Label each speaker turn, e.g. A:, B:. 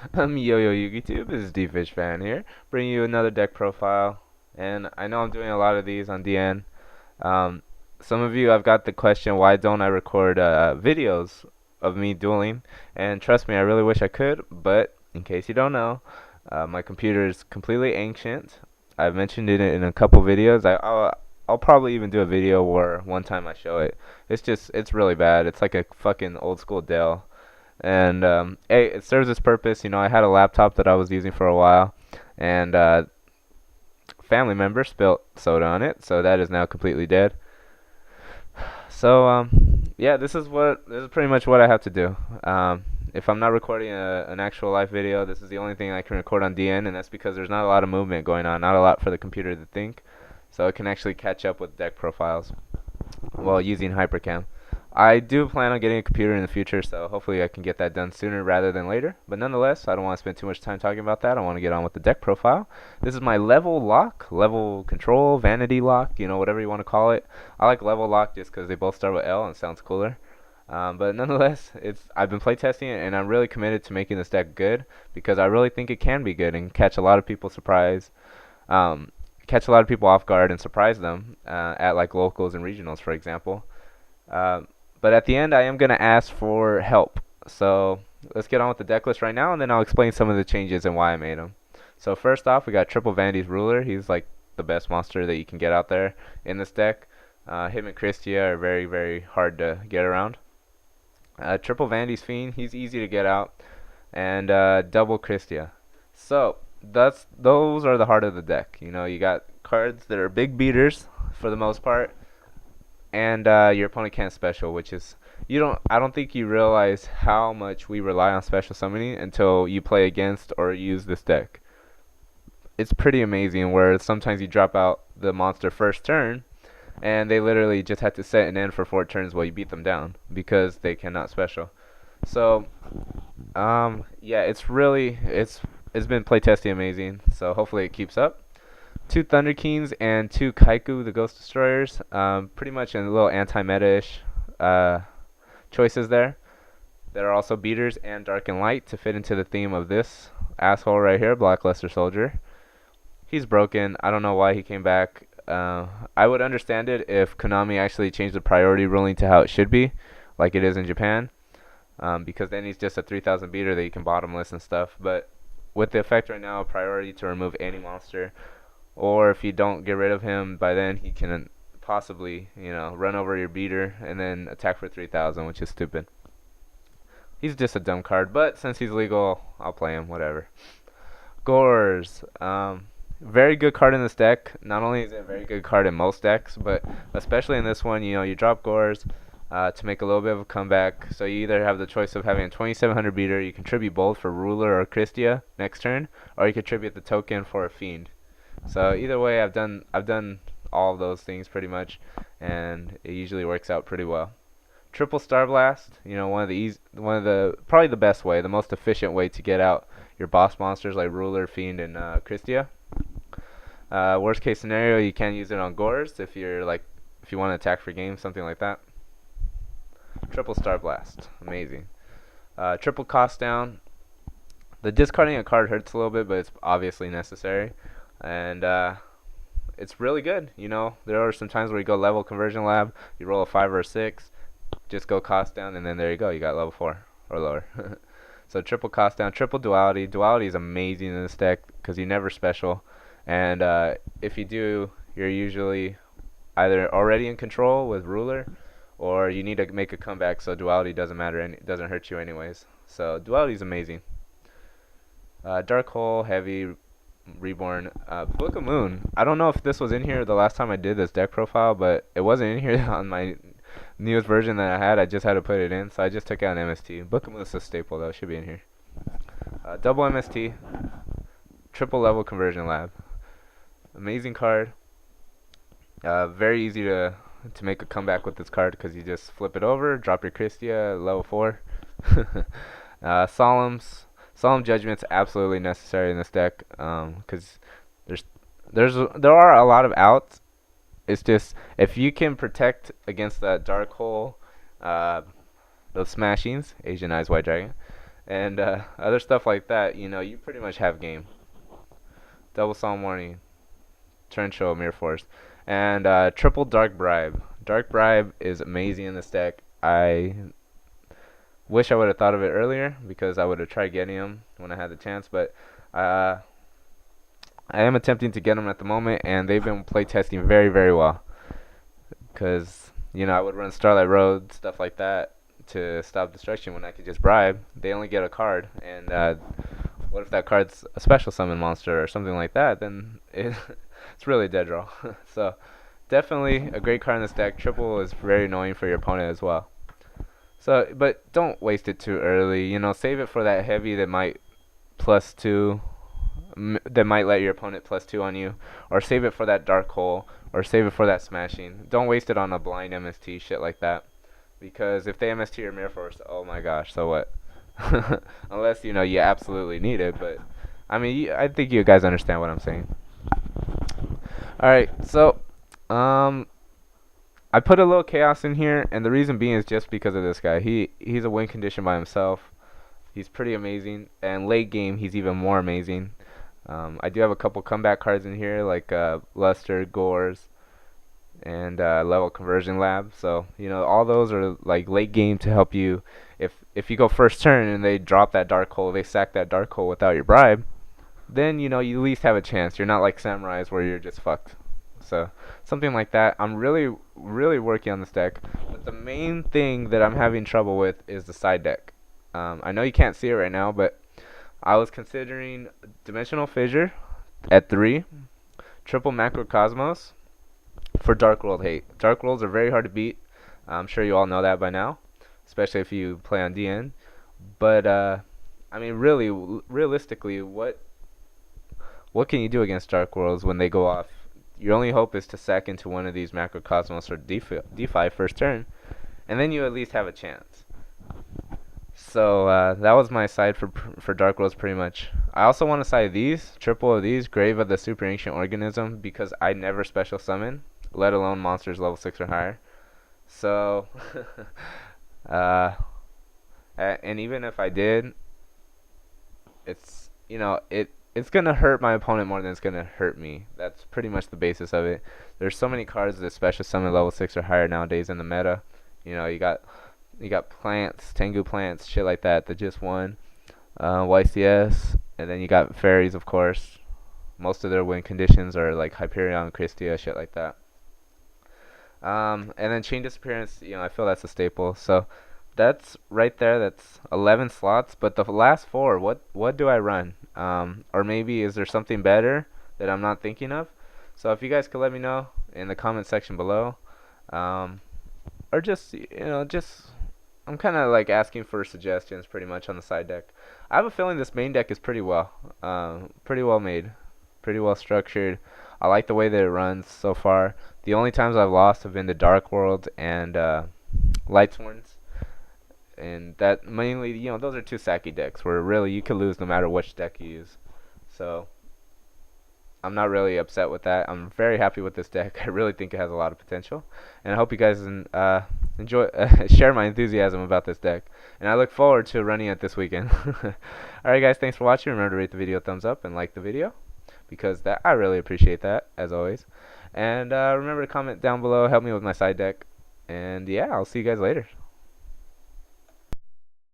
A: Yo YouTube, this is DFishFan here, bringing you another deck profile. And I know I'm doing a lot of these on DN. Um, some of you, I've got the question, why don't I record videos of me dueling? And trust me, I really wish I could, but in case you don't know, my computer is completely ancient. I've mentioned it in a couple videos. I'll probably even do a video where one time I show it. It's really bad. It's like a fucking old school Dell. And hey, it serves its purpose. I had a laptop that I was using for a while, and family member spilt soda on it, so that is now completely dead. So yeah, this is pretty much what I have to do. If I'm not recording an actual live video, this is the only thing I can record on DN, and that's because there's not a lot of movement going on, not a lot for the computer to think, so it can actually catch up with deck profiles while using Hypercam. I do plan on getting a computer in the future, so hopefully I can get that done sooner rather than later. But nonetheless, I don't want to spend too much time talking about that. I want to get on with the deck profile. This is my level lock, level control, vanity lock, whatever you want to call it. I like level lock just because they both start with L and sounds cooler. But nonetheless, I've been playtesting it, and I'm really committed to making this deck good because I really think it can be good and catch a lot of people um, catch a lot of people off guard and surprise them at like locals and regionals, for example. Uh, but at the end, I am going to ask for help. So let's get on with the deck list right now, and then I'll explain some of the changes and why I made them. So first off, we got Triple Vandy's Ruler. He's like the best monster that you can get out there in this deck. Him and Christia are very, very hard to get around. Triple Vandy's Fiend, he's easy to get out. And double Christia. So those are the heart of the deck. You got cards that are big beaters for the most part, and your opponent can't special, which is I don't think you realize how much we rely on special summoning until you play against or use this deck. It's pretty amazing where sometimes you drop out the monster first turn and they literally just have to set an end for 4 turns while you beat them down because they cannot special. So yeah, it's been playtesting amazing, so hopefully it keeps up. 2 Thunder Kings and 2 Kaiku, the Ghost Destroyers. Pretty much in a little anti-meta-ish choices there. There are also beaters and dark and light to fit into the theme of this asshole right here, Blackluster Soldier. He's broken. I don't know why he came back. I would understand it if Konami actually changed the priority ruling to how it should be, like it is in Japan, because then he's just a 3000 beater that you can bottomless and stuff. But with the effect right now, priority to remove any monster, or if you don't get rid of him by then, he can possibly, run over your beater and then attack for 3000, which is stupid. He's just a dumb card, but since he's legal, I'll play him, whatever. Gores. Very good card in this deck. Not only is it a very good card in most decks, but especially in this one, you drop Gores to make a little bit of a comeback. So you either have the choice of having a 2700 beater, you contribute both for Ruler or Christia next turn, or you contribute the token for a Fiend. So either way, I've done all of those things pretty much, and it usually works out pretty well. Triple Star Blast, one of the probably the best way, the most efficient way to get out your boss monsters like Ruler, Fiend, and Christia. Worst case scenario, you can use it on Gores if you want to attack for game, something like that. Triple Star Blast, amazing. Triple Cost Down. The discarding a card hurts a little bit, but it's obviously necessary, and it's really good. There are some times where you go level conversion lab, you roll a 5 or a 6, just go cost down, and then there you go, you got level 4 or lower. So triple cost down, triple duality. Duality is amazing in this deck because you never special, and if you do, you're usually either already in control with Ruler, or you need to make a comeback, so duality doesn't matter and it doesn't hurt you anyways. So duality is amazing. Dark Hole, Heavy, Reborn, Book of Moon. I don't know if this was in here the last time I did this deck profile, but it wasn't in here on my newest version that I had. I just had to put it in, so I just took out an MST. Book of Moon is a staple though, it should be in here. Double MST, triple level conversion lab. Amazing card. Very easy to make a comeback with this card because you just flip it over, drop your Christia, level 4. Solemn Judgment's absolutely necessary in this deck because there are a lot of outs. It's just if you can protect against that Dark Hole, those smashings, Asian Eyes White Dragon, and other stuff like that, you pretty much have game. Double Solemn Warning, Turn Show, Mirror Force, and triple Dark Bribe. Dark Bribe is amazing in this deck. I wish I would have thought of it earlier because I would have tried getting him when I had the chance, but uh, I am attempting to get them at the moment, and they've been playtesting very, very well. Because, I would run Starlight Road, stuff like that, to stop destruction when I could just bribe. They only get a card, and what if that card's a special summon monster or something like that? Then it's really a dead draw. So, definitely a great card in this deck. Triple is very annoying for your opponent as well. So, but don't waste it too early. Save it for that heavy that might +2 that might let your opponent +2 on you, or save it for that dark hole, or save it for that smashing. Don't waste it on a blind MST shit like that, because if they MST your Mirror Force, oh my gosh, so what? Unless you absolutely need it, but I mean, I think you guys understand what I'm saying. All right, so I put a little chaos in here, and the reason being is just because of this guy. He's a win condition by himself. He's pretty amazing, and late game he's even more amazing. I do have a couple comeback cards in here, like Luster, Gores, and Level Conversion Lab. So all those are like late game to help you. If you go first turn and they drop that dark hole, they sack that dark hole without your bribe, then you at least have a chance. You're not like Samurais where you're just fucked. So something like that. I'm really, really working on this deck, but the main thing that I'm having trouble with is the side deck. I know you can't see it right now, but I was considering Dimensional Fissure at 3, triple Macrocosmos for Dark World hate. Dark Worlds are very hard to beat. I'm sure you all know that by now, especially if you play on DN. But I mean, really, realistically, what can you do against Dark Worlds when they go off? Your only hope is to sack into one of these Macrocosmos or DeFi first turn, and then you at least have a chance. So that was my side for Dark Worlds pretty much. I also want to side these, triple of these, Grave of the Super Ancient Organism, because I never special summon, let alone monsters level 6 or higher. So, and even if I did, it's, it's going to hurt my opponent more than it's going to hurt me. That's pretty much the basis of it. There's so many cards that special summon level 6 or higher nowadays in the meta. You got plants, Tengu plants, shit like that just won. YCS, and then you got fairies, of course. Most of their win conditions are like Hyperion, Christia, shit like that. And then Chain Disappearance, I feel that's a staple. So that's right there. That's 11 slots. But the last 4, what do I run? Or maybe is there something better that I'm not thinking of? So if you guys could let me know in the comment section below, or just I'm kind of like asking for suggestions pretty much on the side deck. I have a feeling this main deck is pretty well made, pretty well structured. I like the way that it runs so far. The only times I've lost have been the Dark World and Lightsworns, and that mainly, those are 2 sacky decks where really you could lose no matter which deck you use. So I'm not really upset with that. I'm very happy with this deck. I really think it has a lot of potential, and I hope you guys enjoy share my enthusiasm about this deck, and I look forward to running it this weekend. Alright guys, thanks for watching. Remember to rate the video a thumbs up and like the video, because I really appreciate that, as always. And remember to comment down below, help me with my side deck, and yeah, I'll see you guys later.